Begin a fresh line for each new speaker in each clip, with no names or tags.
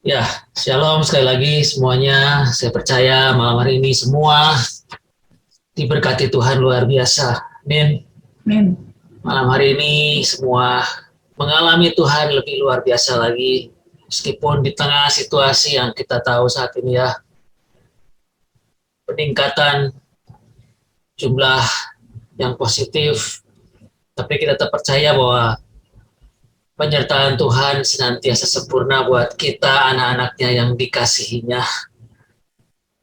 Ya, shalom sekali lagi semuanya. Saya percaya malam hari ini semua diberkati Tuhan luar biasa. Amin.
Amin.
Malam hari ini semua mengalami Tuhan lebih luar biasa lagi. Meskipun di tengah situasi yang kita tahu saat ini ya, peningkatan jumlah yang positif, tapi kita tetap percaya bahwa penyertaan Tuhan senantiasa sempurna buat kita anak-anaknya yang dikasihinya.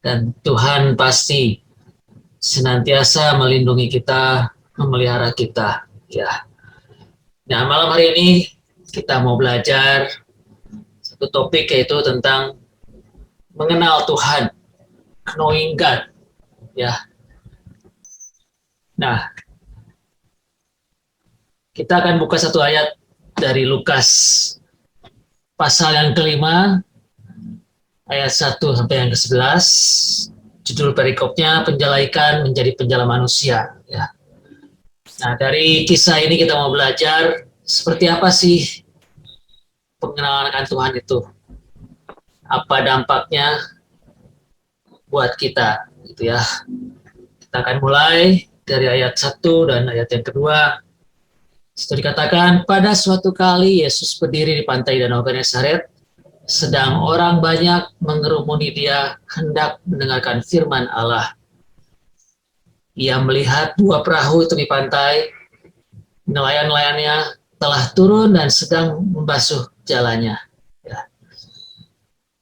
Dan Tuhan pasti senantiasa melindungi kita, memelihara kita. Ya. Nah, malam hari ini kita mau belajar satu topik yaitu tentang mengenal Tuhan, knowing God. Ya. Nah, kita akan buka satu ayat dari Lukas pasal yang kelima, ayat 1 sampai yang ke-11. Judul perikopnya penjala ikan menjadi penjala manusia. Ya. Nah, dari kisah ini kita mau belajar seperti apa sih pengenalan akan Tuhan itu. Apa dampaknya buat kita gitu ya. Kita akan mulai dari ayat 1 dan ayat yang kedua. Itu dikatakan, pada suatu kali Yesus berdiri di pantai Danau Genesaret, sedang orang banyak mengerumuni dia hendak mendengarkan firman Allah. Ia melihat dua perahu itu di pantai, nelayan-nelayannya telah turun dan sedang membasuh jalannya. Ya.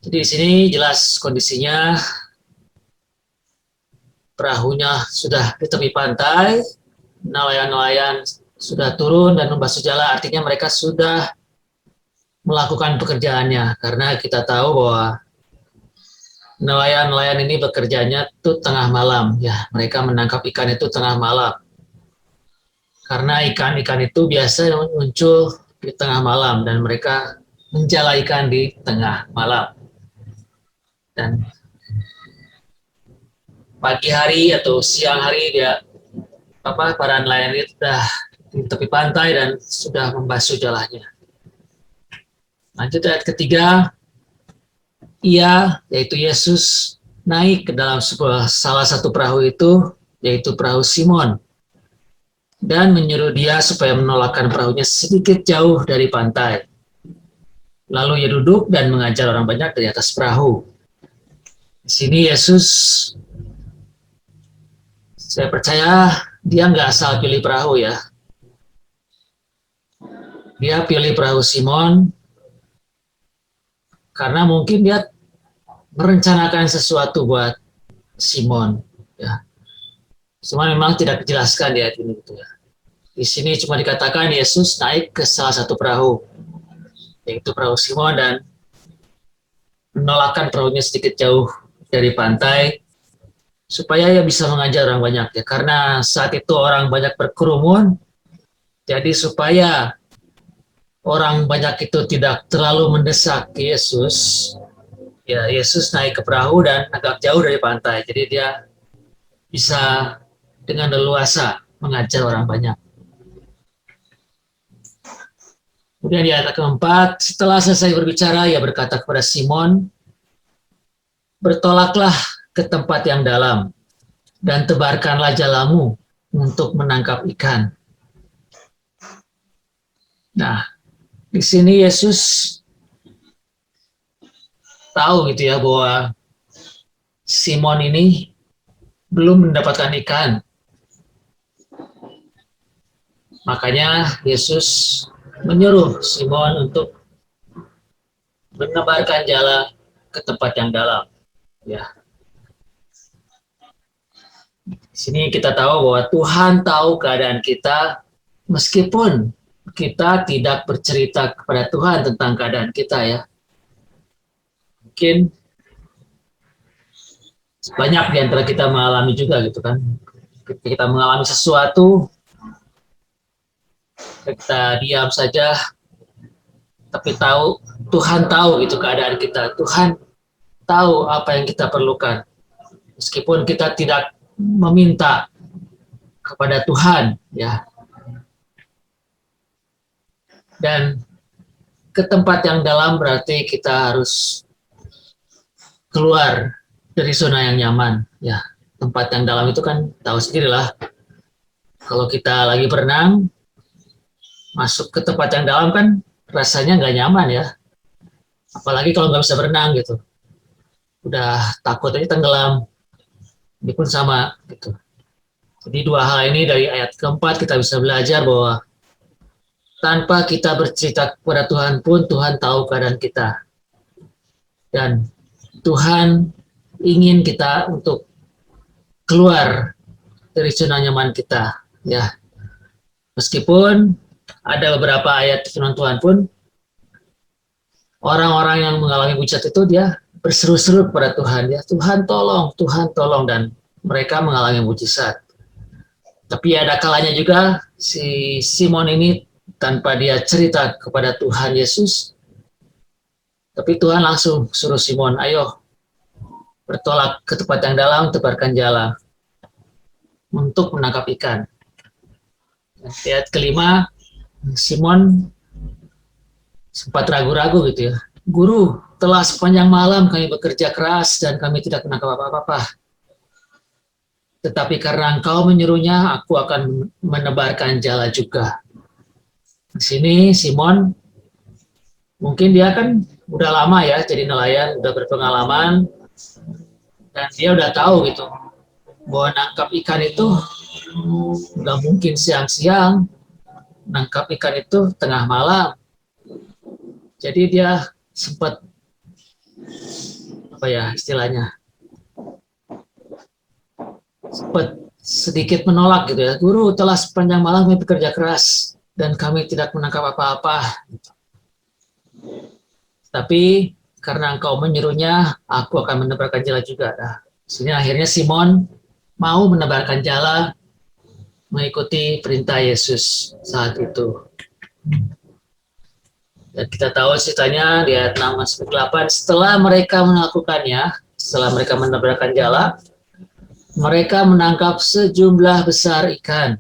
Jadi di sini jelas kondisinya perahunya sudah di tepi pantai, nelayan-nelayan sudah turun dan membasuh jalan, artinya mereka sudah melakukan pekerjaannya, karena kita tahu bahwa nelayan-nelayan ini bekerjanya itu tengah malam, ya mereka menangkap ikan itu tengah malam, karena ikan-ikan itu biasa muncul di tengah malam dan mereka menjala ikan di tengah malam. Dan pagi hari atau siang hari dia para nelayan itu sudah di tepi pantai dan sudah membasuh jalannya. Lanjut ayat ketiga, ia, yaitu Yesus, naik ke dalam salah satu perahu itu, yaitu perahu Simon, dan menyuruh dia supaya menolakkan perahunya sedikit jauh dari pantai. Lalu ia duduk dan mengajar orang banyak dari atas perahu. Di sini Yesus, saya percaya dia nggak asal pilih perahu ya. Dia pilih perahu Simon karena mungkin dia merencanakan sesuatu buat Simon. Ya. Cuma memang tidak dijelaskan di ayat ini gitu ya. Di sini cuma dikatakan Yesus naik ke salah satu perahu, yaitu perahu Simon, dan menolakkan perahunya sedikit jauh dari pantai supaya ia bisa mengajar orang banyak ya. Karena saat itu orang banyak berkerumun, jadi supaya orang banyak itu tidak terlalu mendesak Yesus, ya Yesus naik ke perahu dan agak jauh dari pantai. Jadi dia bisa dengan leluasa mengajar orang banyak. Kemudian di ayat keempat, setelah selesai berbicara, ia berkata kepada Simon, bertolaklah ke tempat yang dalam dan tebarkanlah jalamu untuk menangkap ikan. Nah, di sini Yesus tahu gitu ya bahwa Simon ini belum mendapatkan ikan. Makanya Yesus menyuruh Simon untuk menebarkan jala ke tempat yang dalam. Ya. Di sini kita tahu bahwa Tuhan tahu keadaan kita meskipun kita tidak bercerita kepada Tuhan tentang keadaan kita ya. Mungkin banyak di antara kita mengalami juga gitu kan. Ketika kita mengalami sesuatu, kita diam saja, tapi Tuhan tahu gitu keadaan kita. Tuhan tahu apa yang kita perlukan. Meskipun kita tidak meminta kepada Tuhan ya. Dan ke tempat yang dalam berarti kita harus keluar dari zona yang nyaman. Ya, tempat yang dalam itu kan tahu sendirilah. Kalau kita lagi berenang, masuk ke tempat yang dalam kan rasanya nggak nyaman ya. Apalagi kalau nggak bisa berenang gitu. Udah takut aja tenggelam. Ini pun sama gitu. Jadi dua hal ini dari ayat keempat kita bisa belajar bahwa tanpa kita bercerita kepada Tuhan pun Tuhan tahu keadaan kita. Dan Tuhan ingin kita untuk keluar dari zona nyaman kita. Ya, meskipun ada beberapa ayat firman Tuhan pun orang-orang yang mengalami mujizat itu dia berseru-seru kepada Tuhan, ya Tuhan tolong, dan mereka mengalami mujizat. Tapi ada kalanya juga si Simon ini tanpa dia cerita kepada Tuhan Yesus, tapi Tuhan langsung suruh Simon, ayo bertolak ke tempat yang dalam, tebarkan jala untuk menangkap ikan. Ayat kelima, Simon sempat ragu-ragu gitu ya. Guru, telah sepanjang malam kami bekerja keras dan kami tidak menangkap apa-apa. Tetapi karena engkau menyuruhnya, aku akan menebarkan jala juga. Di sini Simon, mungkin dia kan udah lama ya jadi nelayan, udah berpengalaman, dan dia udah tahu gitu, bahwa nangkap ikan itu nggak mungkin siang-siang, nangkap ikan itu tengah malam. Jadi dia sempat apa ya istilahnya, sempat sedikit menolak gitu ya. Guru, telah sepanjang malam kami bekerja keras dan kami tidak menangkap apa-apa. Tapi karena engkau menyuruhnya, aku akan menebarkan jala juga. Nah, sini akhirnya Simon mau menebarkan jala mengikuti perintah Yesus saat itu. Dan kita tahu ceritanya di ayat 6-8, setelah mereka melakukannya, setelah mereka menebarkan jala, mereka menangkap sejumlah besar ikan,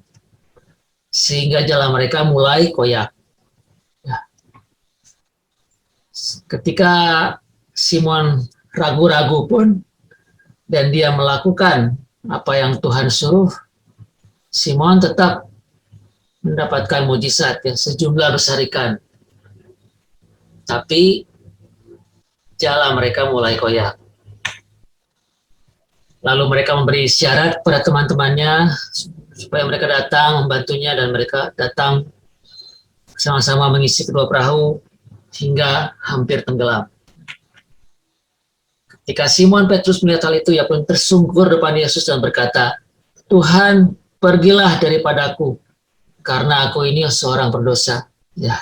sehingga jala mereka mulai koyak. Ya. Ketika Simon ragu-ragu pun, dan dia melakukan apa yang Tuhan suruh, Simon tetap mendapatkan mujizat ya, sejumlah besar ikan. Tapi jala mereka mulai koyak. Lalu mereka memberi syarat pada teman-temannya supaya mereka datang membantunya, dan mereka datang sama-sama mengisi kedua perahu hingga hampir tenggelam. Ketika Simon Petrus melihat hal itu, ia pun tersungkur depan Yesus dan berkata, Tuhan, pergilah daripadaku, karena aku ini seorang berdosa. Ya.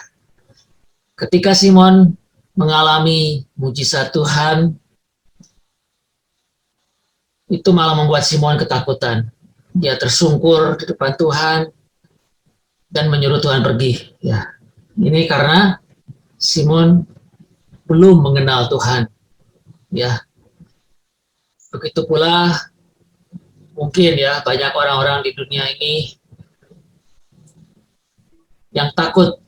Ketika Simon mengalami mujizat Tuhan, itu malah membuat Simon ketakutan. Dia tersungkur di depan Tuhan dan menyuruh Tuhan pergi. Ya. Ini karena Simon belum mengenal Tuhan. Ya. Begitu pula mungkin ya banyak orang-orang di dunia ini yang takut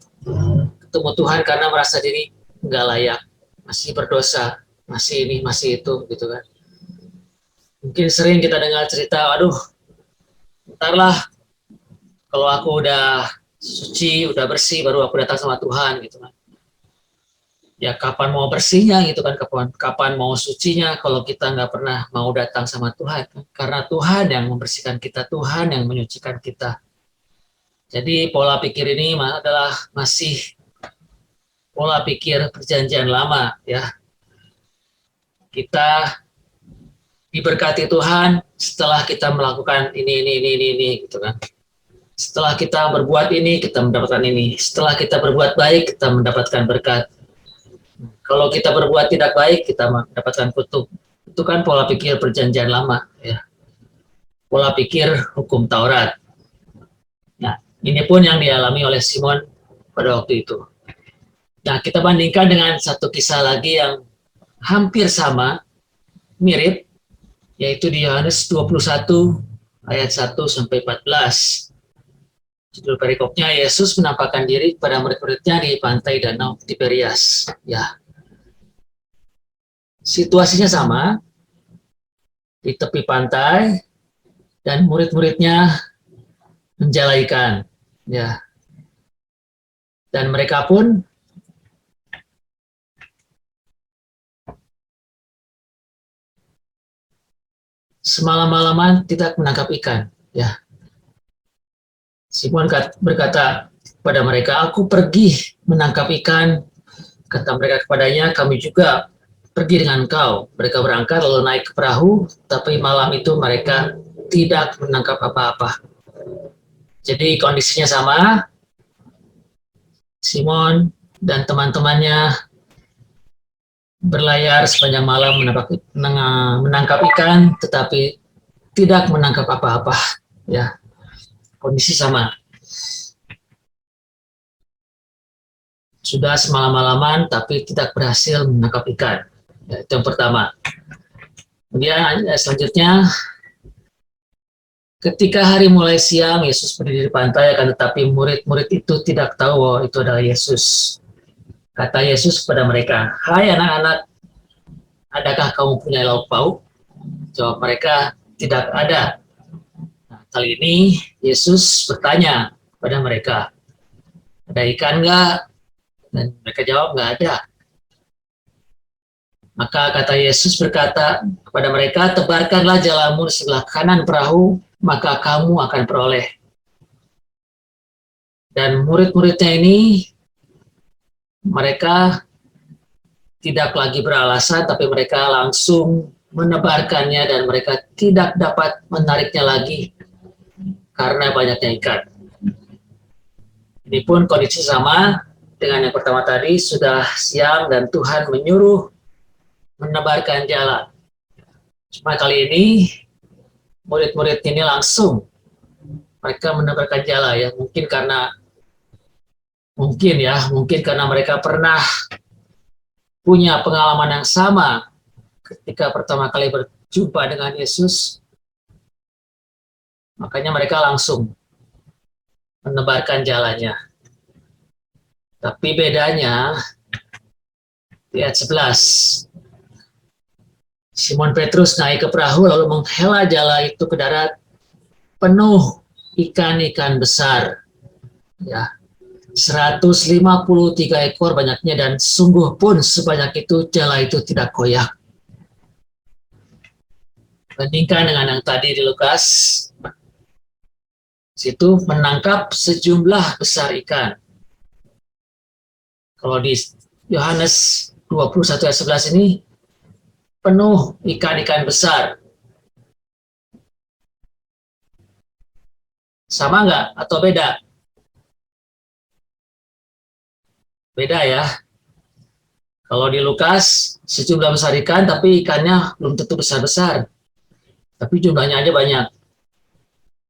ketemu Tuhan karena merasa diri nggak layak, masih berdosa, masih ini, masih itu, gitu kan. Mungkin sering kita dengar cerita, aduh, ntarlah kalau aku udah suci, udah bersih, baru aku datang sama Tuhan, gitu kan. Ya kapan mau bersihnya gitu kan, kapan mau sucinya kalau kita nggak pernah mau datang sama Tuhan. Karena Tuhan yang membersihkan kita, Tuhan yang menyucikan kita. Jadi pola pikir ini adalah masih pola pikir perjanjian lama ya. Kita diberkati Tuhan setelah kita melakukan ini gitu kan. Setelah kita berbuat ini, kita mendapatkan ini. Setelah kita berbuat baik, kita mendapatkan berkat. Kalau kita berbuat tidak baik, kita mendapatkan kutuk. Itu kan pola pikir perjanjian lama ya. Pola pikir hukum Taurat. Nah, ini pun yang dialami oleh Simon pada waktu itu. Nah, kita bandingkan dengan satu kisah lagi yang hampir sama, mirip, yaitu di Yohanes 21 ayat 1-14. Judul perikopnya, Yesus menampakkan diri kepada murid-muridnya di pantai Danau Tiberias. Ya. Situasinya sama, di tepi pantai, dan murid-muridnya menjala ikan. Ya. Dan mereka pun semalam-malaman tidak menangkap ikan. Ya. Simon berkata kepada mereka, aku pergi menangkap ikan. Kata mereka kepadanya, kami juga pergi dengan engkau. Mereka berangkat lalu naik ke perahu, tapi malam itu mereka tidak menangkap apa-apa. Jadi kondisinya sama, Simon dan teman-temannya berlayar sepanjang malam menangkap ikan, tetapi tidak menangkap apa-apa. Ya, kondisi sama. Sudah semalam-malaman, tapi tidak berhasil menangkap ikan. Ya, itu yang pertama. Kemudian selanjutnya, ketika hari mulai siang, Yesus berdiri di pantai, akan tetapi murid-murid itu tidak tahu bahwa itu adalah Yesus. Kata Yesus kepada mereka, hai anak-anak, adakah kamu punya lauk pauk? Jawab mereka, tidak ada. Nah, kali ini Yesus bertanya kepada mereka, ada ikan nggak? Dan mereka jawab, nggak ada. Maka kata Yesus berkata kepada mereka, tebarkanlah jalamu di sebelah kanan perahu, maka kamu akan peroleh. Dan murid-muridnya ini, mereka tidak lagi beralasan, tapi mereka langsung menebarkannya dan mereka tidak dapat menariknya lagi karena banyaknya ikan. Ini pun kondisi sama dengan yang pertama tadi, sudah siang dan Tuhan menyuruh menebarkan jala. Cuma kali ini murid-murid ini langsung mereka menebarkan jala ya, mungkin karena mereka pernah punya pengalaman yang sama ketika pertama kali berjumpa dengan Yesus, makanya mereka langsung menebarkan jalannya. Tapi bedanya di ayat 11, Simon Petrus naik ke perahu lalu menghela jala itu ke darat penuh ikan-ikan besar. Ya, 153 ekor banyaknya dan sungguh pun sebanyak itu jala itu tidak koyak. Bandingkan dengan yang tadi di Lukas, situ menangkap sejumlah besar ikan. Kalau di Yohanes 21 ayat 11 ini penuh ikan-ikan besar. Sama nggak atau beda? Beda ya. Kalau di Lukas sejumlah besar ikan, tapi ikannya belum tentu besar-besar. Tapi jumlahnya aja banyak.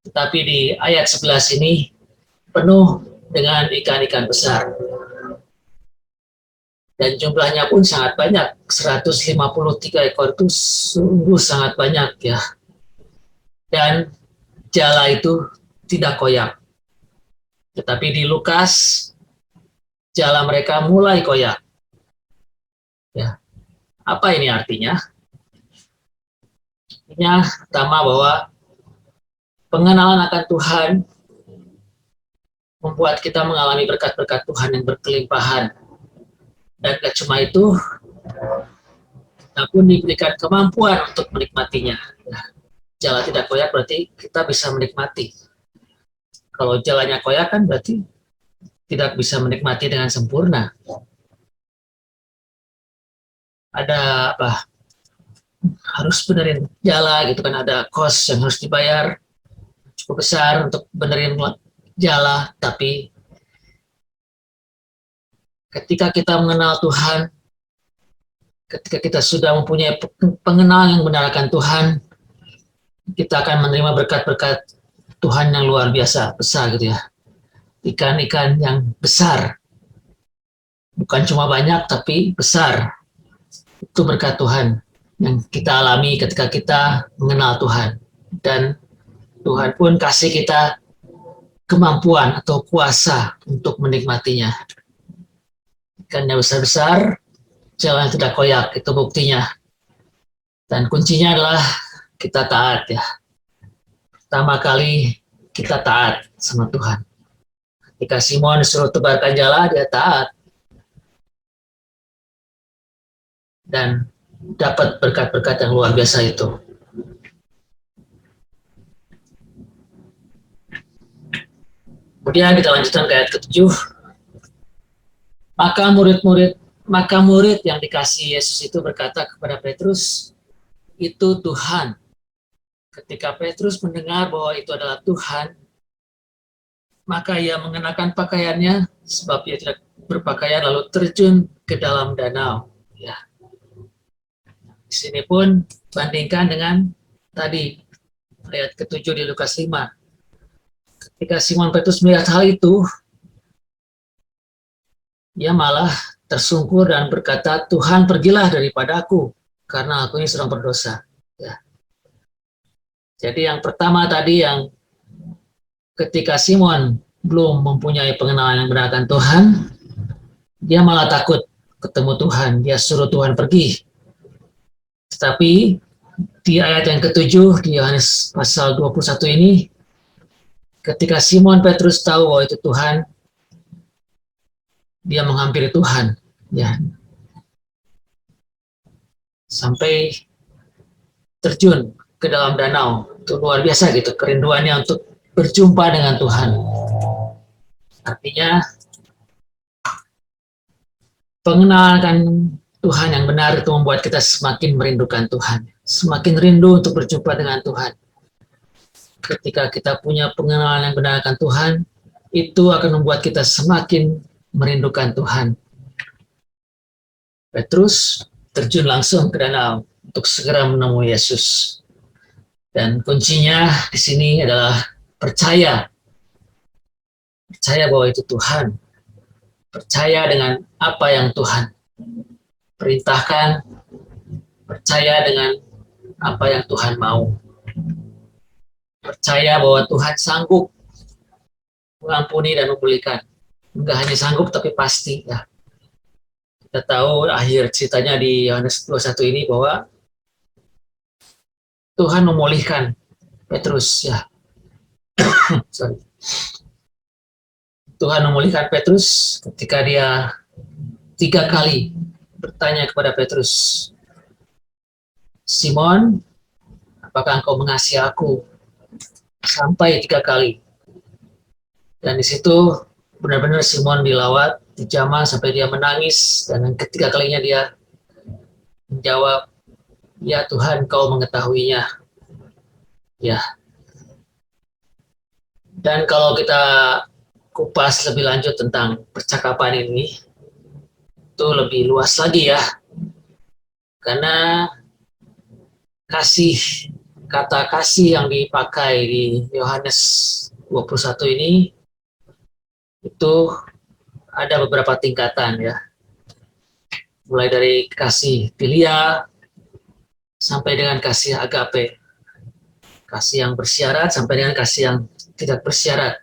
Tetapi di ayat 11 ini penuh dengan ikan-ikan besar. Dan jumlahnya pun sangat banyak, 153 ekor itu sungguh sangat banyak ya. Dan jala itu tidak koyak. Tetapi di Lukas, jala mereka mulai koyak. Ya. Apa ini artinya? Artinya pertama bahwa pengenalan akan Tuhan membuat kita mengalami berkat-berkat Tuhan yang berkelimpahan. Dan tidak cuma itu, kita pun diberikan kemampuan untuk menikmatinya. Nah, jala tidak koyak berarti kita bisa menikmati. Kalau jalannya koyak kan berarti tidak bisa menikmati dengan sempurna. Ada apa? Harus benerin jala gitu kan, ada kos yang harus dibayar cukup besar untuk benerin jala, tapi ketika kita mengenal Tuhan, ketika kita sudah mempunyai pengenalan yang benar akan Tuhan, kita akan menerima berkat-berkat Tuhan yang luar biasa, besar gitu ya. Ikan-ikan yang besar. Bukan cuma banyak, tapi besar. Itu berkat Tuhan yang kita alami ketika kita mengenal Tuhan. Dan Tuhan pun kasih kita kemampuan atau kuasa untuk menikmatinya. Ikannya besar-besar, jalan tidak koyak, itu buktinya. Dan kuncinya adalah kita taat ya. Pertama kali kita taat sama Tuhan. Ketika Simon disuruh tebarkan jala, dia taat. Dan dapat berkat-berkat yang luar biasa itu. Kemudian kita lanjutkan ke ayat ke-7. Maka murid yang dikasihi Yesus itu berkata kepada Petrus, itu Tuhan. Ketika Petrus mendengar bahwa itu adalah Tuhan, maka ia mengenakan pakaiannya, sebab ia tidak berpakaian, lalu terjun ke dalam danau. Ya. Di sini pun bandingkan dengan tadi ayat ke-7 di Lukas 5. Ketika Simon Petrus melihat hal itu, ia malah tersungkur dan berkata, Tuhan pergilah daripada aku, karena aku ini sedang berdosa. Ya. Jadi yang pertama tadi, yang ketika Simon belum mempunyai pengenalan yang benar akan Tuhan, dia malah takut ketemu Tuhan, dia suruh Tuhan pergi. Tetapi di ayat yang ke-7 di Yohanes pasal 21 ini, ketika Simon Petrus tahu bahwa itu Tuhan, dia menghampiri Tuhan, ya, sampai terjun ke dalam danau. Itu luar biasa gitu, kerinduannya untuk berjumpa dengan Tuhan. Artinya pengenalan Tuhan yang benar itu membuat kita semakin merindukan Tuhan, semakin rindu untuk berjumpa dengan Tuhan. Ketika kita punya pengenalan yang benar akan Tuhan, itu akan membuat kita semakin merindukan Tuhan. Petrus terjun langsung ke danau untuk segera menemui Yesus. Dan kuncinya di sini adalah percaya. Percaya bahwa itu Tuhan. Percaya dengan apa yang Tuhan perintahkan. Percaya dengan apa yang Tuhan mau. Percaya bahwa Tuhan sanggup mengampuni dan memulihkan. Enggak hanya sanggup, tapi pasti. Ya. Kita tahu akhir ceritanya di Yohanes 21 ini bahwa Tuhan memulihkan Petrus. Ya. Sorry. Tuhan memulihkan Petrus ketika dia 3 kali bertanya kepada Petrus, Simon, apakah engkau mengasihi aku? Sampai 3 kali. Dan di situ benar-benar Simon dilawat, dijamah sampai dia menangis, dan yang ketiga kalinya dia menjawab, ya Tuhan, kau mengetahuinya. Ya. Dan kalau kita kupas lebih lanjut tentang percakapan ini, itu lebih luas lagi ya. Karena kata kasih yang dipakai di Yohanes 21 ini, itu ada beberapa tingkatan ya. Mulai dari kasih filia sampai dengan kasih agape. Kasih yang bersyarat sampai dengan kasih yang tidak bersyarat.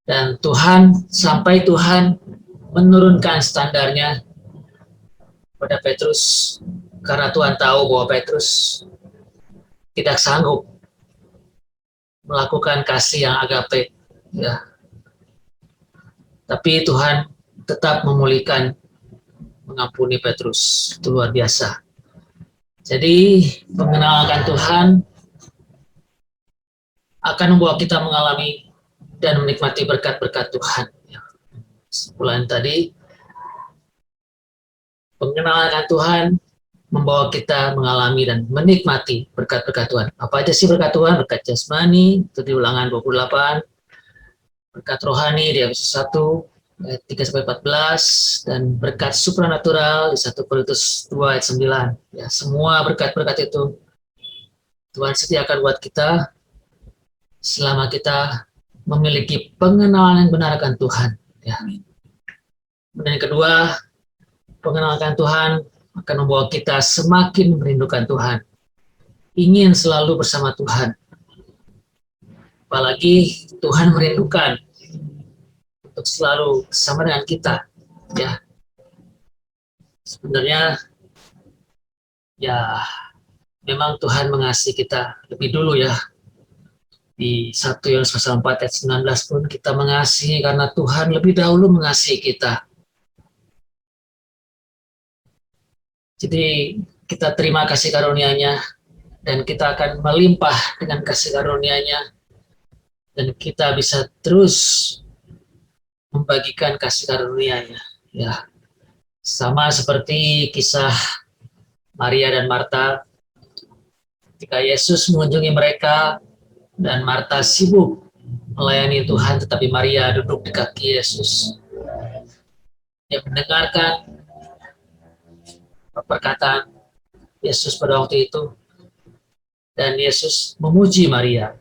Dan sampai Tuhan menurunkan standarnya pada Petrus, karena Tuhan tahu bahwa Petrus tidak sanggup melakukan kasih yang agape. Ya. Tapi Tuhan tetap memulihkan, mengampuni Petrus. Itu luar biasa. Jadi mengenalkan Tuhan akan membawa kita mengalami dan menikmati berkat-berkat Tuhan. Sebulan tadi, pengenalan Tuhan membawa kita mengalami dan menikmati berkat-berkat Tuhan. Apa aja sih berkat Tuhan? Berkat jasmani, itu di Ulangan 28, berkat rohani di Efesus 1, ayat 3-14, dan berkat supranatural di 1 Korintus 2 ayat 9. Ya, semua berkat-berkat itu Tuhan sediakan buat kita selama kita memiliki pengenalan yang benar akan Tuhan. Ya. Dan yang kedua, pengenalan akan Tuhan akan membawa kita semakin merindukan Tuhan. Ingin selalu bersama Tuhan. Apalagi Tuhan merindukan untuk selalu bersama dengan kita. Ya. Sebenarnya Ya, memang Tuhan mengasihi kita lebih dulu ya. Di 1 Yohanes pasal 4 ayat 19 pun kita mengasihi karena Tuhan lebih dahulu mengasihi kita. Jadi kita terima kasih karunia-Nya dan kita akan melimpah dengan kasih karunia-Nya dan kita bisa terus membagikan kasih karunia-Nya. Ya, sama seperti kisah Maria dan Marta ketika Yesus mengunjungi mereka dan Marta sibuk melayani Tuhan, tetapi Maria duduk di kaki Yesus. Dia mendengarkan perkataan Yesus pada waktu itu, dan Yesus memuji Maria,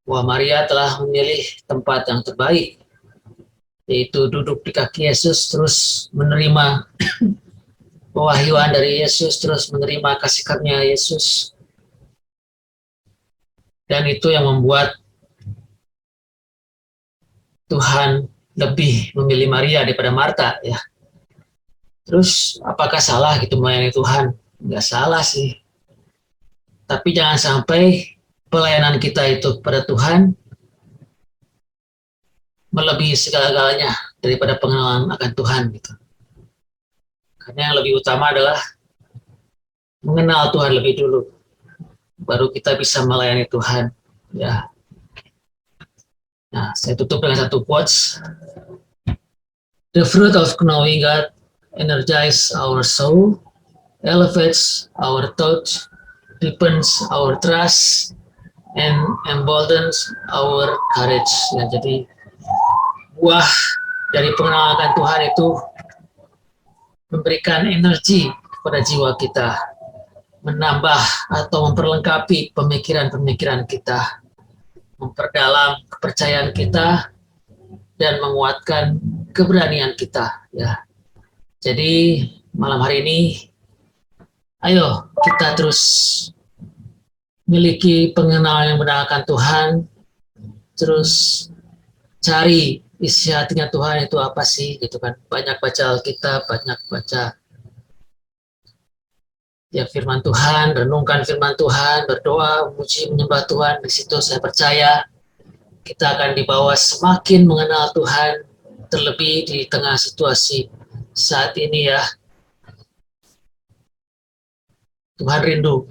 bahwa Maria telah memilih tempat yang terbaik, yaitu duduk di kaki Yesus, terus menerima pewahyuan dari Yesus, terus menerima kasih karunia Yesus. Dan itu yang membuat Tuhan lebih memilih Maria daripada Marta, ya. Terus apakah salah gitu melayani Tuhan? Nggak salah sih. Tapi jangan sampai pelayanan kita itu pada Tuhan melebihi segala-galanya daripada pengenalan akan Tuhan gitu. Karena yang lebih utama adalah mengenal Tuhan lebih dulu, baru kita bisa melayani Tuhan. Ya. Nah, saya tutup dengan satu quotes. The fruit of knowing God energizes our soul, elevates our thoughts, deepens our trust, and emboldens our courage. Ya, jadi buah dari pengenalan Tuhan itu memberikan energi kepada jiwa kita, menambah atau memperlengkapi pemikiran-pemikiran kita, memperdalam kepercayaan kita, dan menguatkan keberanian kita. Ya, jadi malam hari ini, ayo kita terus miliki pengenalan yang benar akan Tuhan, terus cari isi hatinya Tuhan itu apa sih gitu kan. Banyak baca Alkitab, banyak baca ya firman Tuhan, renungkan firman Tuhan, berdoa, memuji, menyembah Tuhan. Di situ saya percaya kita akan dibawa semakin mengenal Tuhan, terlebih di tengah situasi saat ini ya. Tuhan rindu,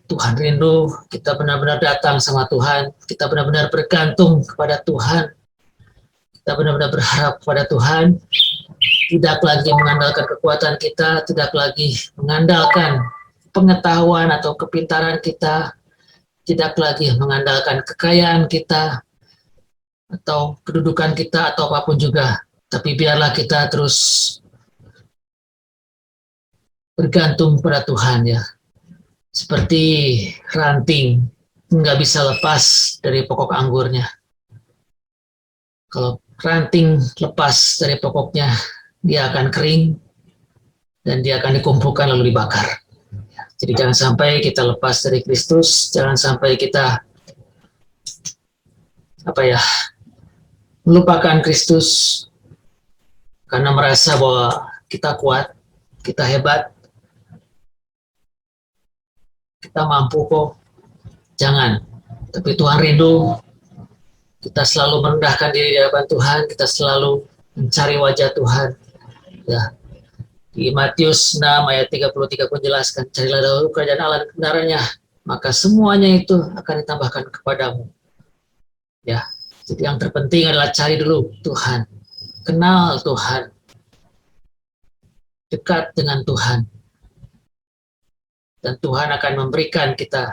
Tuhan rindu kita benar-benar datang sama Tuhan, kita benar-benar bergantung kepada Tuhan, kita benar-benar berharap kepada Tuhan, tidak lagi mengandalkan kekuatan kita, tidak lagi mengandalkan pengetahuan atau kepintaran kita, tidak lagi mengandalkan kekayaan kita atau kedudukan kita atau apapun juga, tapi biarlah kita terus bergantung pada Tuhan ya. Seperti ranting nggak bisa lepas dari pokok anggurnya. Kalau ranting lepas dari pokoknya, dia akan kering dan dia akan dikumpulkan lalu dibakar. Jadi jangan sampai kita lepas dari Kristus, jangan sampai kita melupakan Kristus karena merasa bahwa kita kuat, kita hebat, kita mampu kok. Jangan. Tapi Tuhan rindu kita selalu merendahkan diri di hadapan Tuhan, kita selalu mencari wajah Tuhan. Ya. Di Matius 6 ayat 33 pun jelaskan, carilah dahulu kerajaan Allah dan kebenarannya, maka semuanya itu akan ditambahkan kepadamu. Ya. Jadi yang terpenting adalah cari dulu Tuhan, kenal Tuhan, dekat dengan Tuhan, dan Tuhan akan memberikan kita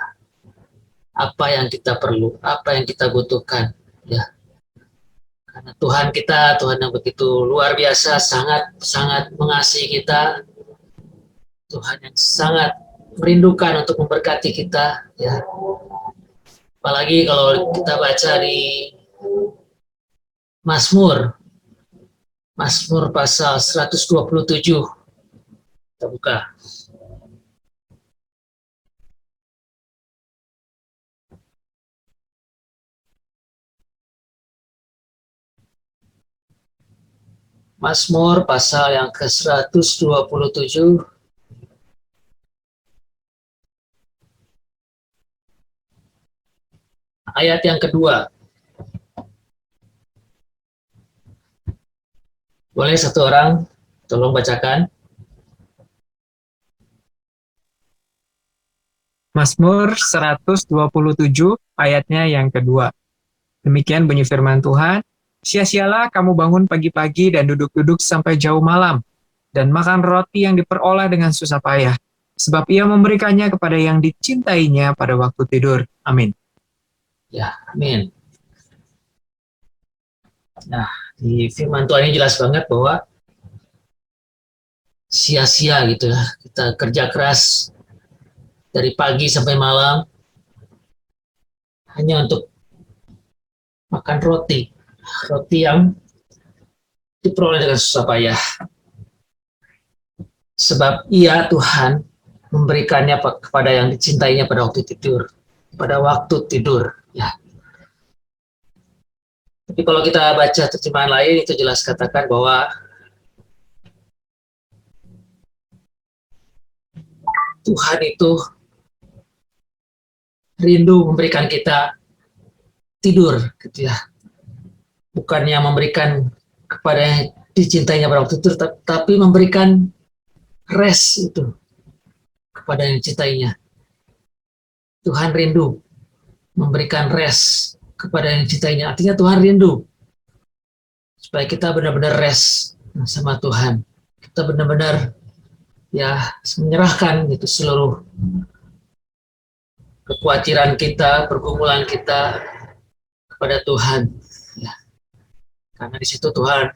apa yang kita perlu, apa yang kita butuhkan, ya. Karena Tuhan kita, Tuhan yang begitu luar biasa, sangat mengasihi kita, Tuhan yang sangat merindukan untuk memberkati kita, ya. Apalagi kalau kita baca di Mazmur pasal 127, kita buka. Mazmur pasal yang ke-127 ayat yang kedua. Boleh satu orang tolong bacakan?
Mazmur 127 ayatnya yang kedua. Demikian bunyi firman Tuhan, sia-sialah kamu bangun pagi-pagi dan duduk-duduk sampai jauh malam, dan makan roti yang diperoleh dengan susah payah, sebab ia memberikannya kepada yang dicintainya pada waktu tidur. Amin.
Ya, amin. Nah, di firman Tuhan ini jelas banget bahwa sia-sia gitu ya, kita kerja keras dari pagi sampai malam hanya untuk makan roti yang diperoleh dengan susah payah. Sebab ia Tuhan memberikannya kepada yang dicintainya pada waktu tidur, ya. Tapi kalau kita baca terjemahan lain itu jelas katakan bahwa Tuhan itu rindu memberikan kita tidur gitu ya. Bukannya memberikan kepada yang dicintainya pada waktu tidur, tapi memberikan rest itu kepada yang dicintainya. Tuhan rindu memberikan rest kepada yang dicintainya. Artinya Tuhan rindu supaya kita benar-benar rest sama Tuhan. Kita benar-benar ya menyerahkan gitu seluruh kekhawatiran kita, pergumulan kita kepada Tuhan. Ya. Karena di situ Tuhan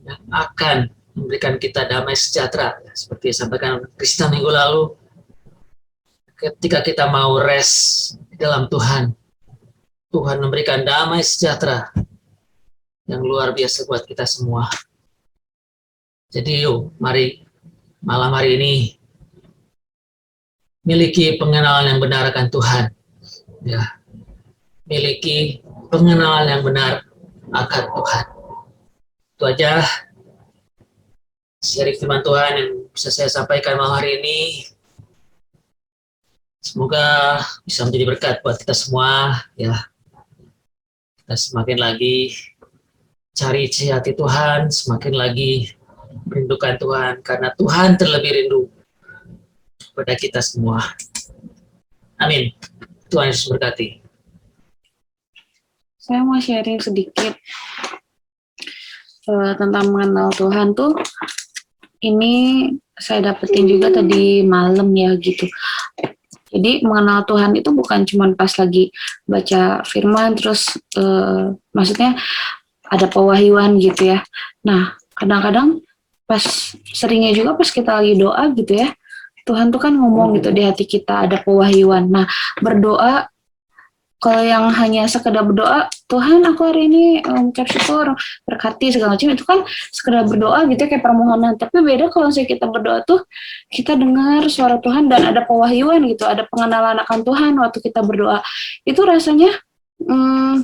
yang akan memberikan kita damai sejahtera, ya. Seperti disampaikan Krista minggu lalu, ketika kita mau rest di dalam Tuhan, Tuhan memberikan damai sejahtera yang luar biasa buat kita semua. Jadi yuk, mari malam hari ini miliki pengenalan yang benar akan Tuhan. Ya. Miliki pengenalan yang benar akan Tuhan. Itu aja sharing firman Tuhan yang bisa saya sampaikan malam hari ini. Semoga bisa menjadi berkat buat kita semua, ya. Kita semakin lagi cari hati Tuhan, semakin lagi merindukan Tuhan, karena Tuhan terlebih rindu kepada kita semua. Amin. Tuhan Yesus berkati.
Saya mau sharing sedikit tentang mengenal Tuhan tuh. Ini saya dapetin juga tadi malam ya gitu. Jadi mengenal Tuhan itu bukan cuma pas lagi baca firman terus maksudnya ada pewahyuan gitu ya. Nah, kadang-kadang pas seringnya juga pas kita lagi doa gitu ya. Tuhan tuh kan ngomong gitu di hati kita, ada pewahyuan. Nah, berdoa kalau yang hanya sekedar berdoa, Tuhan aku hari ini ucap syukur, berkati segala macam, itu kan sekedar berdoa gitu kayak permohonan. Tapi beda kalau misalnya kita berdoa tuh, kita dengar suara Tuhan dan ada pewahyuan gitu, ada pengenalan akan Tuhan waktu kita berdoa. Itu rasanya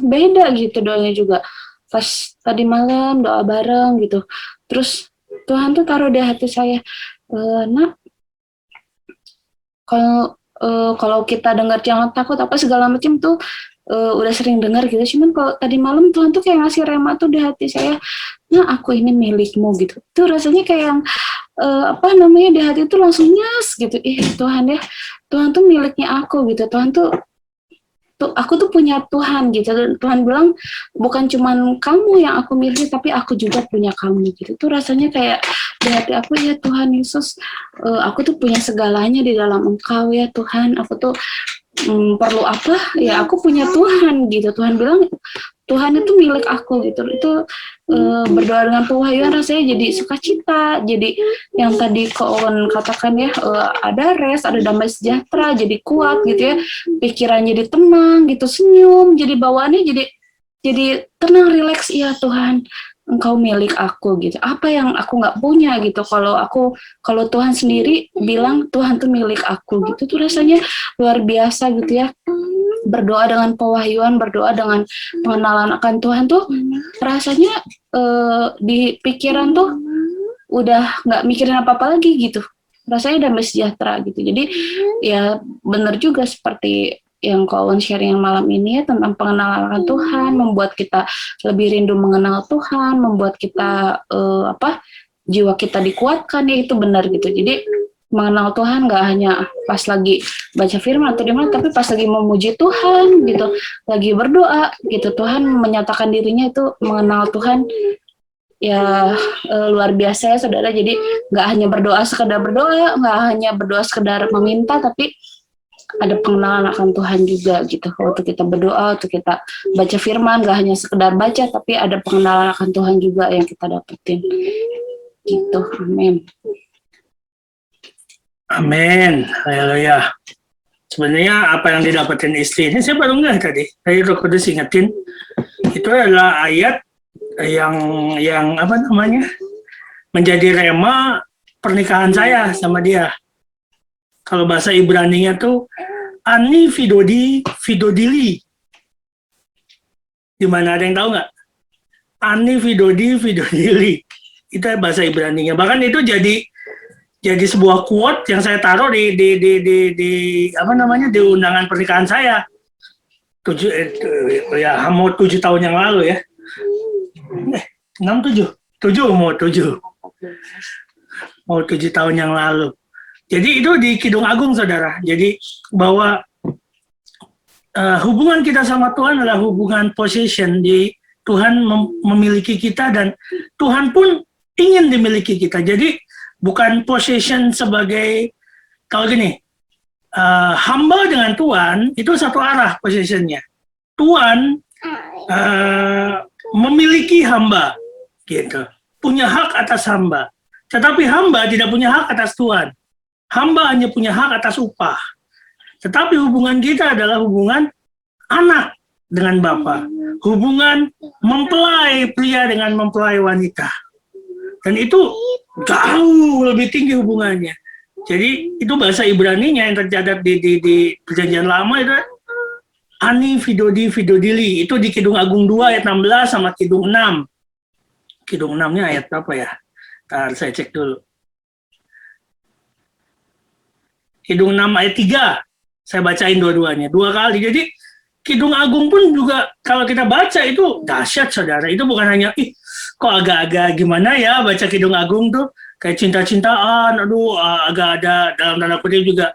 beda gitu doanya juga. Pas tadi malam doa bareng gitu, terus Tuhan tuh taruh di hati saya, nak, kalau kita dengar jangan takut apa segala macam tuh udah sering dengar gitu. Cuman kalau tadi malam Tuhan tuh kayak ngasih rema tuh di hati saya, nah aku ini milikmu gitu. Tuh rasanya kayak yang di hati itu langsung nyas gitu. Tuhan ya, Tuhan tuh miliknya aku gitu. Tuhan tuh aku tuh punya Tuhan gitu. Dan Tuhan bilang bukan cuman kamu yang aku miliki, tapi aku juga punya kamu gitu. Tuh rasanya kayak di hati aku, ya Tuhan Yesus, aku tuh punya segalanya di dalam Engkau ya Tuhan. Aku tuh perlu apa? Ya aku punya Tuhan gitu. Tuhan bilang Tuhan itu milik aku gitu. Itu berdoa dengan pewahyuan rasanya jadi sukacita. Jadi yang tadi Ko Owen katakan ya, ada rest, ada damai sejahtera, jadi kuat gitu ya. Pikiran jadi tenang gitu, senyum, jadi bawaannya jadi tenang, rileks. Iya Tuhan, Engkau milik aku gitu. Apa yang aku nggak punya gitu. Kalau Tuhan sendiri bilang Tuhan tuh milik aku gitu, tuh rasanya luar biasa gitu ya. Berdoa dengan pewahyuan, berdoa dengan pengenalan akan Tuhan tuh rasanya di pikiran tuh udah nggak mikirin apa-apa lagi gitu. Rasanya damai sejahtera gitu. Jadi ya benar juga seperti yang Kawan sharing yang malam ini ya tentang pengenalan akan Tuhan, membuat kita lebih rindu mengenal Tuhan, membuat kita jiwa kita dikuatkan, ya itu benar gitu. Jadi mengenal Tuhan nggak hanya pas lagi baca firman atau di mana, tapi pas lagi memuji Tuhan gitu, lagi berdoa gitu, Tuhan menyatakan dirinya, itu mengenal Tuhan ya luar biasa ya saudara. Jadi nggak hanya berdoa sekedar berdoa, nggak hanya berdoa sekedar meminta, tapi ada pengenalan akan Tuhan juga gitu. Waktu kita berdoa, waktu kita baca firman, gak hanya sekedar baca, tapi ada pengenalan akan Tuhan juga yang kita dapetin. Gitu, amin.
Amin, haleluya. Sebenarnya apa yang didapetin istri ini saya baru nggak tadi Roh Kudus ingetin, itu adalah ayat yang apa namanya, menjadi rema pernikahan saya sama dia. Kalau bahasa Ibraninya tuh ani fidodili. Gimana, ada yang tahu nggak? Ani fidodili. Itu bahasa Ibraninya. Bahkan itu jadi sebuah quote yang saya taruh di apa namanya, di undangan pernikahan saya. 7 tahun yang lalu ya. 7 tahun yang lalu. Jadi itu di Kidung Agung, saudara. Jadi bahwa hubungan kita sama Tuhan adalah hubungan possession. Di Tuhan memiliki kita dan Tuhan pun ingin dimiliki kita. Jadi bukan possession sebagai, kalau gini, hamba dengan Tuhan itu satu arah possessionnya. Tuhan memiliki hamba, gitu, punya hak atas hamba. Tetapi hamba tidak punya hak atas Tuhan. Hamba hanya punya hak atas upah. Tetapi hubungan kita adalah hubungan anak dengan Bapa. Hubungan mempelai pria dengan mempelai wanita. Dan itu jauh lebih tinggi hubungannya. Jadi itu bahasa Ibraninya yang tercatat di Perjanjian Lama itu ani fidodili. Itu di Kidung Agung 2 ayat 16 sama Kidung 6. Kidung 6-nya ayat apa ya? Ntar saya cek dulu. Kidung 6 ayat 3, saya bacain dua-duanya, 2 kali. Jadi Kidung Agung pun juga kalau kita baca itu dahsyat, saudara. Itu bukan hanya, kok agak-agak gimana ya baca Kidung Agung tuh, kayak cinta-cintaan, agak ada dalam tanda kutip juga.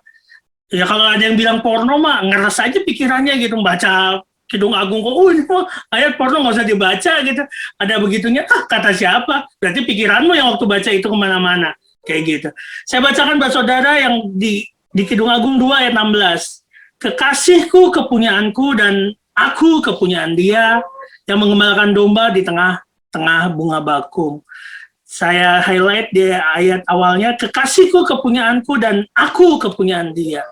Ya kalau ada yang bilang porno mah, ngeres aja pikirannya gitu, baca Kidung Agung kok, ini ayat porno nggak usah dibaca gitu. Ada begitunya, kata siapa? Berarti pikiranmu yang waktu baca itu kemana-mana. Kayak gitu. Saya bacakan buat saudara yang di Kidung Agung 2 ayat 16. Kekasihku kepunyaanku dan aku kepunyaan dia yang mengembalakan domba di tengah-tengah bunga bakung. Saya highlight di ayat awalnya, kekasihku kepunyaanku dan aku kepunyaan dia.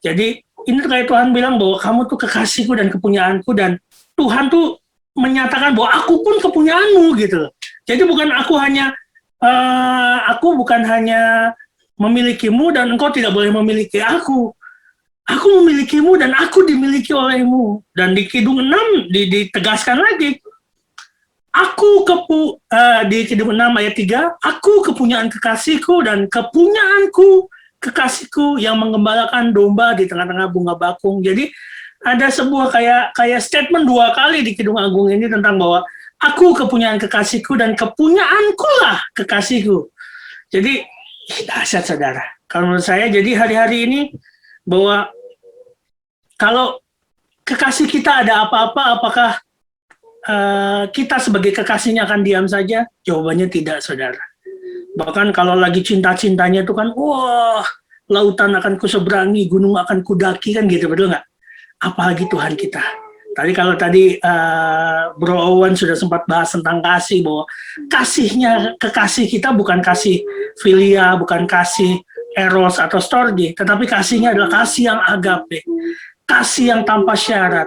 Jadi ini kayak Tuhan bilang bahwa kamu tuh kekasihku dan kepunyaanku, dan Tuhan tuh menyatakan bahwa aku pun kepunyaanmu gitu. Jadi bukan aku bukan hanya memilikimu dan engkau tidak boleh memiliki aku. Aku memilikimu dan aku dimiliki olehmu. Dan di Kidung 6 ditegaskan lagi. Di Kidung 6 ayat 3, aku kepunyaan kekasihku dan kepunyaanku kekasihku yang mengembalakan domba di tengah-tengah bunga bakung. Jadi ada sebuah kayak statement 2 kali di Kidung Agung ini tentang bahwa aku kepunyaan kekasihku dan kepunyaanku lah kekasihku. Jadi dahsyat, saudara. Kalau menurut saya, jadi hari-hari ini bahwa kalau kekasih kita ada apa-apa, apakah kita sebagai kekasihnya akan diam saja? Jawabannya tidak, saudara. Bahkan kalau lagi cinta-cintanya itu kan, wah, lautan akan kuseberangi, gunung akan kudaki, kan gitu, betul nggak? Apalagi Tuhan kita. Kalau tadi Bro Owen sudah sempat bahas tentang kasih, bahwa kekasih kita bukan kasih filia, bukan kasih eros atau storge, tetapi kasihnya adalah kasih yang agape, kasih yang tanpa syarat,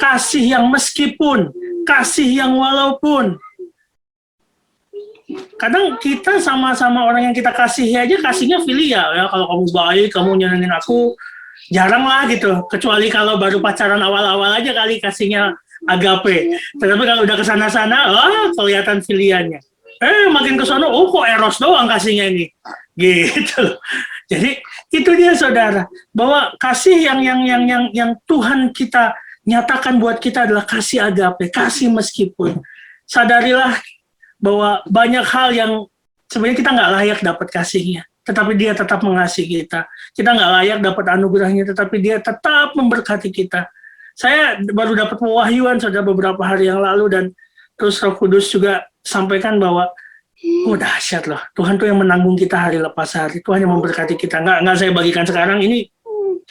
kasih yang meskipun, kasih yang walaupun. Kadang kita sama orang yang kita kasihi aja kasihnya filia, ya, kalau kamu baik, kamu nyenengin aku, jarang lah gitu, kecuali kalau baru pacaran awal-awal aja kali kasihnya agape. Tetapi kalau udah kesana-sana, kelihatan filiannya. Makin kesana, kok eros doang kasihnya ini, gitu. Jadi itu dia saudara, bahwa kasih yang Tuhan kita nyatakan buat kita adalah kasih agape, kasih meskipun. Sadarilah bahwa banyak hal yang sebenarnya kita nggak layak dapat kasihnya, tetapi dia tetap mengasihi kita. Kita nggak layak dapat anugerahnya, tetapi dia tetap memberkati kita. Saya baru dapat pewahyuan saudara beberapa hari yang lalu, dan terus Roh Kudus juga sampaikan bahwa dahsyat loh. Tuhan tuh yang menanggung kita hari lepas hari. Tuhan yang memberkati kita. Nggak saya bagikan sekarang. Ini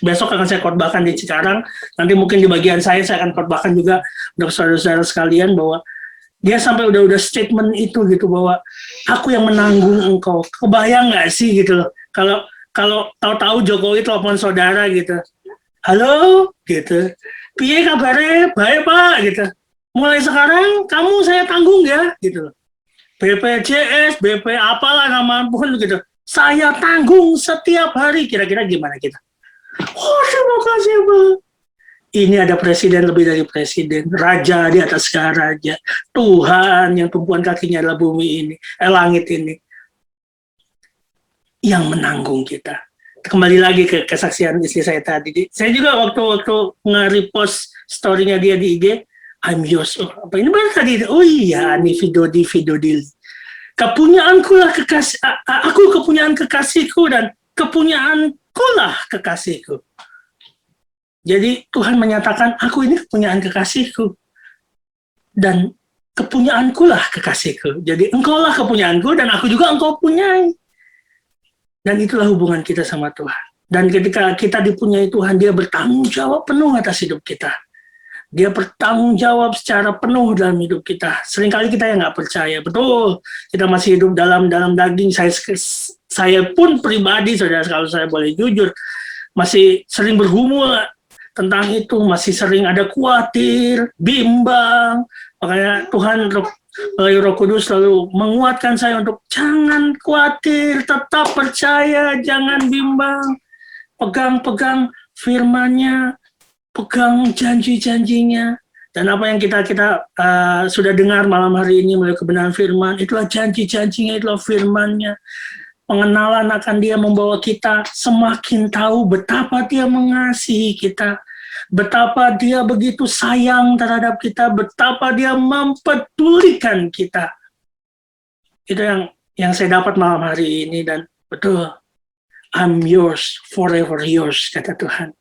besok akan saya khotbahkan di Cikarang. Nanti mungkin di bagian saya akan khotbahkan juga untuk saudara-saudara sekalian, bahwa dia sampai udah statement itu gitu, bahwa aku yang menanggung engkau. Kebayang nggak sih gitu loh. Kalau tahu-tahu Jokowi telepon saudara gitu. Halo gitu. Piye kabarnya? Baik Pak gitu. Mulai sekarang kamu saya tanggung ya gitu loh. BPJS, BP apalah nama pun gitu. Saya tanggung setiap hari. Kira-kira gimana kita? Oh, terima kasih, Pak. Ini ada presiden lebih dari presiden. Raja di atas segala raja. Tuhan yang tumpuan kakinya adalah bumi ini. Langit ini. Yang menanggung kita. Kembali lagi ke kesaksian istri saya tadi. Saya juga waktu nge-repost story-nya dia di IG, I'm yours. Oh, apa ini baru tadi? Oh iya, ini Fidodil. Kepunyaanku lah kekasih, aku kepunyaan kekasihku dan kepunyaanku lah kekasihku. Jadi Tuhan menyatakan, aku ini kepunyaan kekasihku dan kepunyaanku lah kekasihku. Jadi engkau lah kepunyaanku dan aku juga engkau punyai. Dan itulah hubungan kita sama Tuhan. Dan ketika kita dipunyai Tuhan, dia bertanggung jawab penuh atas hidup kita. Dia bertanggung jawab secara penuh dalam hidup kita. Seringkali kita yang nggak percaya. Betul, kita masih hidup dalam daging. Saya pun pribadi, saudara, kalau saya boleh jujur, masih sering bergumul tentang itu. Masih sering ada khawatir, bimbang. Makanya Tuhan melalui Roh Kudus selalu menguatkan saya untuk jangan khawatir, tetap percaya, jangan bimbang. Pegang firman-Nya, pegang janji-janjinya, dan apa yang kita sudah dengar malam hari ini melalui kebenaran firman, itulah janji-janjinya, itulah firman-Nya. Pengenalan akan dia membawa kita semakin tahu betapa dia mengasihi kita, betapa dia begitu sayang terhadap kita, betapa dia mempedulikan kita. Itu yang saya dapat malam hari ini, dan betul, I'm yours, forever yours, kata Tuhan.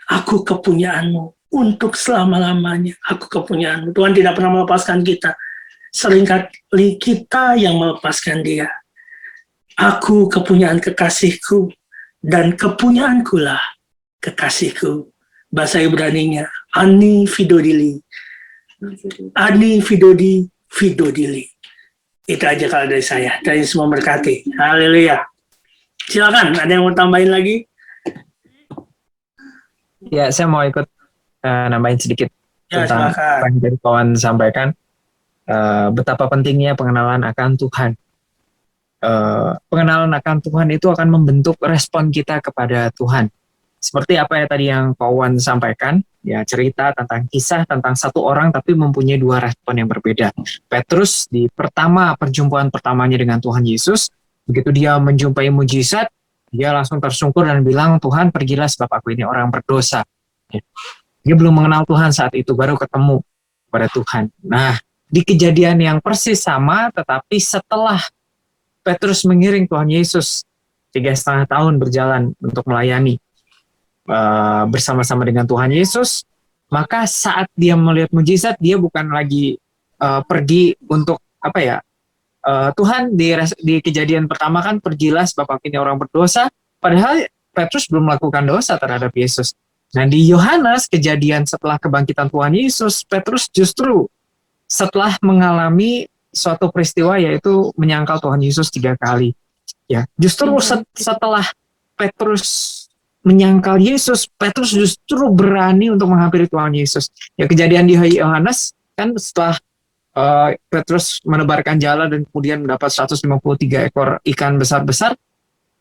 Aku kepunyaanmu untuk selama-lamanya. Aku kepunyaanmu. Tuhan tidak pernah melepaskan kita. Seringkali kita yang melepaskan dia. Aku kepunyaan kekasihku dan kepunyaanku lah kekasihku. Bahasa Ibraninya Ani Fidodili. Ani Fidodili. Itu aja kalau dari saya. Dari semua berkati. Haleluya. Silakan, ada yang mau tambahin lagi?
Ya, saya mau ikut nambahin sedikit tentang apa yang dari kawan sampaikan. Betapa pentingnya pengenalan akan Tuhan. Pengenalan akan Tuhan itu akan membentuk respon kita kepada Tuhan. Seperti apa ya tadi yang kawan sampaikan, ya cerita tentang kisah tentang satu orang tapi mempunyai dua respon yang berbeda. Petrus di perjumpaan pertamanya dengan Tuhan Yesus, begitu dia menjumpai mujizat, dia langsung tersungkur dan bilang, Tuhan pergilah sebab aku ini orang berdosa. Dia belum mengenal Tuhan saat itu, baru ketemu pada Tuhan. Nah, di kejadian yang persis sama, tetapi setelah Petrus mengiring Tuhan Yesus 3,5 tahun berjalan untuk melayani bersama-sama dengan Tuhan Yesus, maka saat dia melihat mujizat, dia bukan lagi pergi untuk Tuhan di kejadian pertama kan pergilah sebab aku ini orang berdosa, padahal Petrus belum melakukan dosa terhadap Yesus. Nah di Yohanes kejadian setelah kebangkitan Tuhan Yesus, Petrus justru setelah mengalami suatu peristiwa yaitu menyangkal Tuhan Yesus 3 kali. Ya, justru setelah Petrus menyangkal Yesus, Petrus justru berani untuk menghampiri Tuhan Yesus. Ya kejadian di Yohanes kan setelah Petrus menebarkan jala dan kemudian mendapat 153 ekor ikan besar-besar,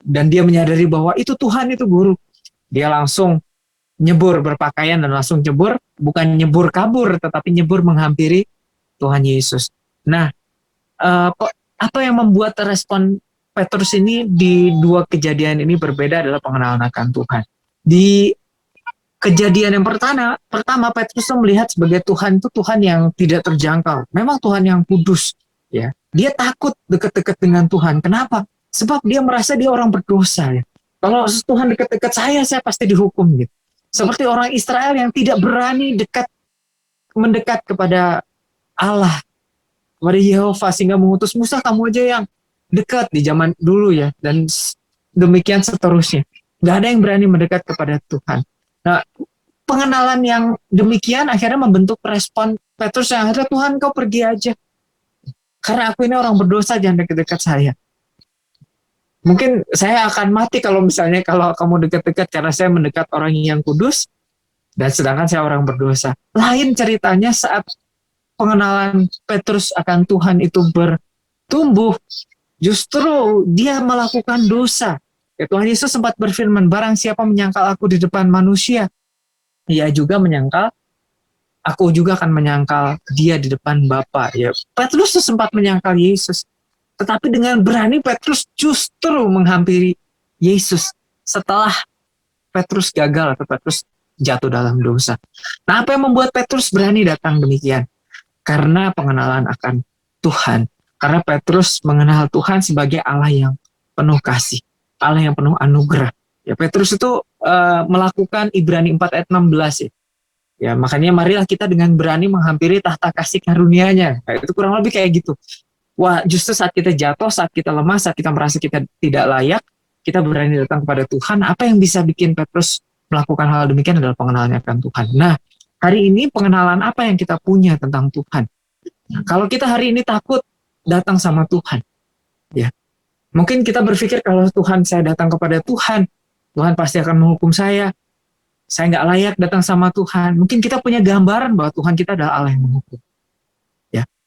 dan dia menyadari bahwa itu Tuhan, itu guru. Dia langsung nyebur berpakaian dan langsung nyebur, bukan nyebur kabur tetapi nyebur menghampiri Tuhan Yesus. Nah, apa yang membuat respon Petrus ini di dua kejadian ini berbeda adalah pengenalan akan Tuhan. Di kejadian yang pertama Petrus melihat sebagai Tuhan itu Tuhan yang tidak terjangkau. Memang Tuhan yang kudus, ya. Dia takut dekat-dekat dengan Tuhan. Kenapa? Sebab dia merasa dia orang berdosa, ya. Kalau Tuhan dekat-dekat saya pasti dihukum, gitu. Seperti orang Israel yang tidak berani mendekat kepada Allah, kepada Yehova, sehingga mengutus Musa, kamu aja yang dekat di zaman dulu, ya. Dan demikian seterusnya. Gak ada yang berani mendekat kepada Tuhan. Nah, pengenalan yang demikian akhirnya membentuk respon Petrus yang akhirnya, Tuhan kau pergi aja. Karena aku ini orang berdosa, jangan dekat-dekat saya. Mungkin saya akan mati kalau misalnya kalau kamu dekat-dekat karena saya mendekat orang yang kudus dan sedangkan saya orang berdosa. Lain ceritanya saat pengenalan Petrus akan Tuhan itu bertumbuh, justru dia melakukan dosa. Ya, Tuhan Yesus sempat berfirman, barang siapa menyangkal aku di depan manusia, ia juga menyangkal, aku juga akan menyangkal dia di depan Bapa. Ya, Petrus sempat menyangkal Yesus. Tetapi dengan berani Petrus justru menghampiri Yesus setelah Petrus gagal atau Petrus jatuh dalam dosa. Nah, apa yang membuat Petrus berani datang demikian? Karena pengenalan akan Tuhan. Karena Petrus mengenal Tuhan sebagai Allah yang penuh kasih, Allah yang penuh anugerah. Ya, Petrus itu melakukan Ibrani 4 ayat 16 ya. Ya, makanya marilah kita dengan berani menghampiri tahta kasih karunia-Nya. Nah, itu kurang lebih kayak gitu. Wah, justru saat kita jatuh, saat kita lemah, saat kita merasa kita tidak layak, kita berani datang kepada Tuhan. Apa yang bisa bikin Petrus melakukan hal demikian adalah pengenalan akan Tuhan. Nah, hari ini pengenalan apa yang kita punya tentang Tuhan? Nah, kalau kita hari ini takut datang sama Tuhan, ya, mungkin kita berpikir kalau Tuhan, saya datang kepada Tuhan, Tuhan pasti akan menghukum saya nggak layak datang sama Tuhan. Mungkin kita punya gambaran bahwa Tuhan kita adalah Allah yang menghukum.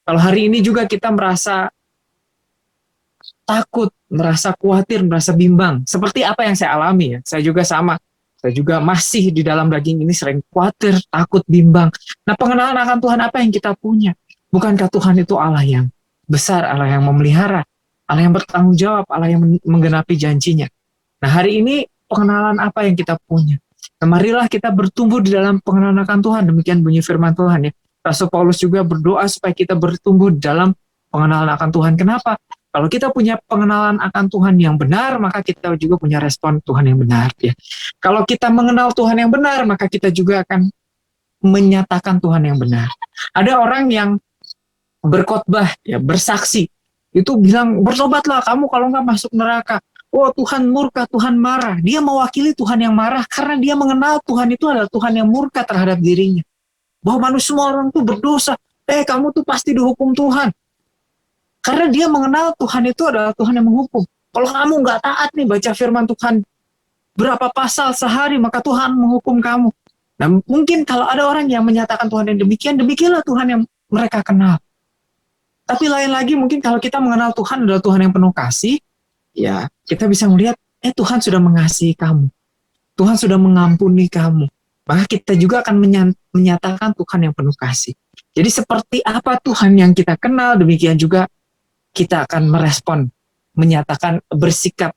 Kalau hari ini juga kita merasa takut, merasa khawatir, merasa bimbang. Seperti apa yang saya alami ya. Saya juga sama. Saya juga masih di dalam daging ini sering khawatir, takut, bimbang. Nah, pengenalan akan Tuhan apa yang kita punya? Bukankah Tuhan itu Allah yang besar, Allah yang memelihara, Allah yang bertanggung jawab, Allah yang menggenapi janjinya. Nah, hari ini pengenalan apa yang kita punya? Nah, marilah kita bertumbuh di dalam pengenalan akan Tuhan. Demikian bunyi firman Tuhan ya. Rasul Paulus juga berdoa supaya kita bertumbuh dalam pengenalan akan Tuhan. Kenapa? Kalau kita punya pengenalan akan Tuhan yang benar, maka kita juga punya respon Tuhan yang benar. Ya. Kalau kita mengenal Tuhan yang benar, maka kita juga akan menyatakan Tuhan yang benar. Ada orang yang berkhotbah, ya, bersaksi, itu bilang, bertobatlah kamu kalau nggak masuk neraka. Oh, Tuhan murka, Tuhan marah. Dia mewakili Tuhan yang marah karena dia mengenal Tuhan itu adalah Tuhan yang murka terhadap dirinya. Bahwa manusia semua orang tuh berdosa. Kamu tuh pasti dihukum Tuhan. Karena dia mengenal Tuhan itu adalah Tuhan yang menghukum. Kalau kamu nggak taat nih baca firman Tuhan berapa pasal sehari, maka Tuhan menghukum kamu. Nah, mungkin kalau ada orang yang menyatakan Tuhan yang demikian, demikianlah Tuhan yang mereka kenal. Tapi lain lagi mungkin kalau kita mengenal Tuhan adalah Tuhan yang penuh kasih, ya kita bisa melihat, Tuhan sudah mengasihi kamu. Tuhan sudah mengampuni kamu. Maka kita juga akan menyatakan Tuhan yang penuh kasih. Jadi seperti apa Tuhan yang kita kenal, demikian juga kita akan merespon, menyatakan, bersikap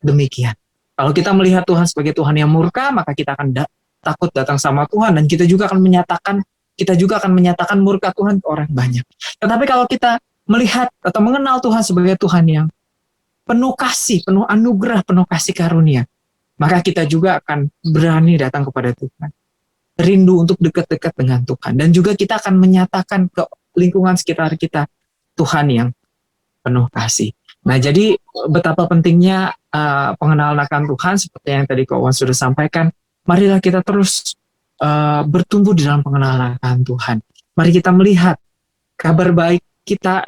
demikian. Kalau kita melihat Tuhan sebagai Tuhan yang murka, maka kita akan takut datang sama Tuhan, dan kita juga akan menyatakan murka Tuhan ke orang banyak. Tetapi kalau kita melihat atau mengenal Tuhan sebagai Tuhan yang penuh kasih, penuh anugerah, penuh kasih karunia, maka kita juga akan berani datang kepada Tuhan. Rindu untuk dekat-dekat dengan Tuhan. Dan juga kita akan menyatakan ke lingkungan sekitar kita Tuhan yang penuh kasih. Nah, jadi betapa pentingnya pengenalan akan Tuhan seperti yang tadi Kak Wan sudah sampaikan. Marilah kita terus bertumbuh di dalam pengenalan akan Tuhan. Mari kita melihat kabar baik kita,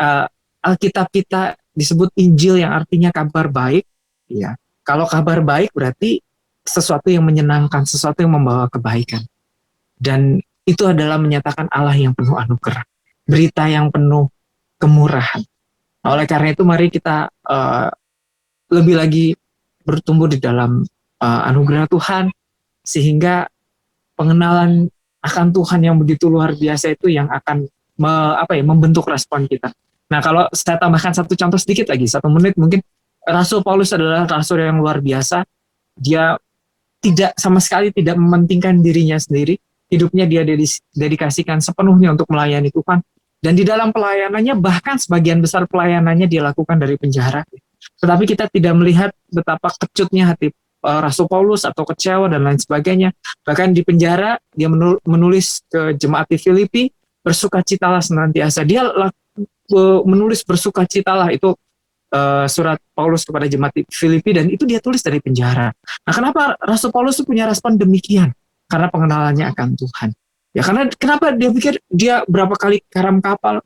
Alkitab kita disebut Injil yang artinya kabar baik. Ya. Kalau kabar baik berarti sesuatu yang menyenangkan, sesuatu yang membawa kebaikan. Dan itu adalah menyatakan Allah yang penuh anugerah. Berita yang penuh kemurahan. Nah, oleh karena itu mari kita lebih lagi bertumbuh di dalam anugerah Tuhan. Sehingga pengenalan akan Tuhan yang begitu luar biasa itu yang akan membentuk respon kita. Nah, kalau saya tambahkan satu contoh sedikit lagi, 1 menit mungkin. Rasul Paulus adalah rasul yang luar biasa. Dia sama sekali tidak mementingkan dirinya sendiri. Hidupnya dia dedikasikan sepenuhnya untuk melayani Tuhan. Dan di dalam pelayanannya, bahkan sebagian besar pelayanannya dia lakukan dari penjara. Tetapi kita tidak melihat betapa kecutnya hati Rasul Paulus atau kecewa dan lain sebagainya. Bahkan di penjara, dia menulis ke jemaat di Filipi, bersukacitalah senantiasa. Dia menulis bersukacitalah, itu surat Paulus kepada jemaat di Filipi, dan itu dia tulis dari penjara. Nah, kenapa Rasul Paulus itu punya respon demikian? Karena pengenalannya akan Tuhan. Ya, karena kenapa dia pikir dia berapa kali karam kapal,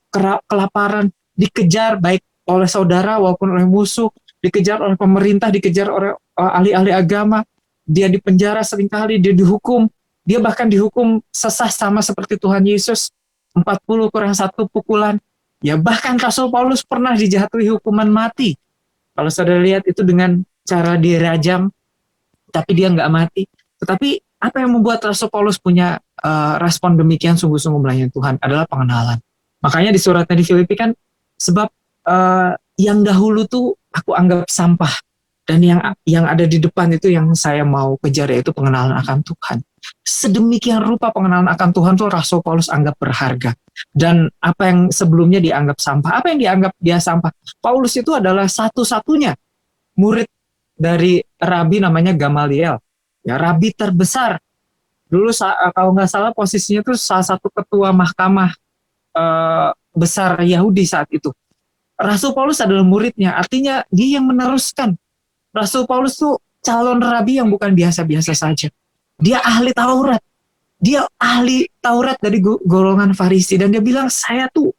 kelaparan, dikejar baik oleh saudara maupun oleh musuh, dikejar oleh pemerintah, dikejar oleh ahli-ahli agama, dia dipenjara seringkali, dia dihukum, dia bahkan dihukum sesah sama seperti Tuhan Yesus, 40 kurang 1 pukulan. Ya, bahkan Rasul Paulus pernah dijatuhi hukuman mati. Kalau saudara lihat itu dengan cara dirajam, tapi dia nggak mati. Tetapi apa yang membuat Rasul Paulus punya respon demikian sungguh-sungguh melayani Tuhan adalah pengenalan. Makanya di suratnya di Filipi kan, sebab yang dahulu tuh aku anggap sampah, dan yang ada di depan itu yang saya mau kejar, yaitu pengenalan akan Tuhan. Sedemikian rupa pengenalan akan Tuhan tuh Rasul Paulus anggap berharga. Dan apa yang sebelumnya dianggap sampah, apa yang dianggap dia sampah, Paulus itu adalah satu-satunya murid dari rabi namanya Gamaliel, ya, rabi terbesar. Dulu kalau nggak salah posisinya tuh salah satu ketua mahkamah besar Yahudi saat itu. Rasul Paulus adalah muridnya, artinya dia yang meneruskan. Rasul Paulus tuh calon rabi yang bukan biasa-biasa saja. Dia ahli Taurat. Dia ahli Taurat dari golongan Farisi, dan dia bilang, saya tuh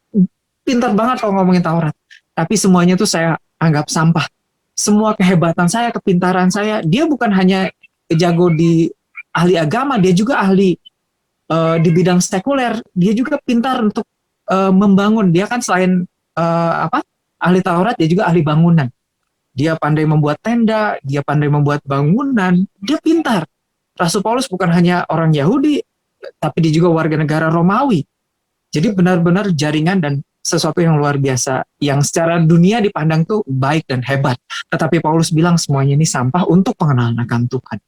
pintar banget kalau ngomongin Taurat, tapi semuanya tuh saya anggap sampah. Semua kehebatan saya, kepintaran saya, dia bukan hanya jago di ahli agama, dia juga ahli di bidang sekuler. Dia juga pintar untuk membangun. Dia kan selain ahli Taurat, dia juga ahli bangunan. Dia pandai membuat tenda, dia pandai membuat bangunan, dia pintar. Rasul Paulus bukan hanya orang Yahudi, tapi dia juga warga negara Romawi. Jadi benar-benar jaringan dan sesuatu yang luar biasa, yang secara dunia dipandang tuh baik dan hebat. Tetapi Paulus bilang semuanya ini sampah untuk pengenalan akan Tuhan.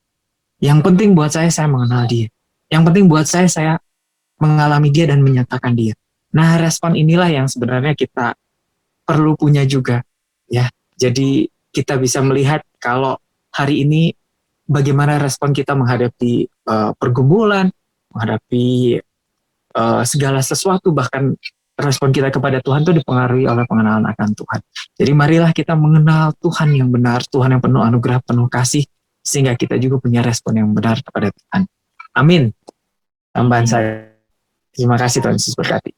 Yang penting buat saya mengenal dia. Yang penting buat saya mengalami dia dan menyatakan dia. Nah, respon inilah yang sebenarnya kita perlu punya juga, ya. Jadi kita bisa melihat kalau hari ini bagaimana respon kita menghadapi pergumulan, menghadapi segala sesuatu, bahkan respon kita kepada Tuhan itu dipengaruhi oleh pengenalan akan Tuhan. Jadi marilah kita mengenal Tuhan yang benar, Tuhan yang penuh anugerah, penuh kasih, sehingga kita juga punya respon yang benar kepada Tuhan. Amin. Tambahan saya. Terima kasih, Tuhan Yesus berkati.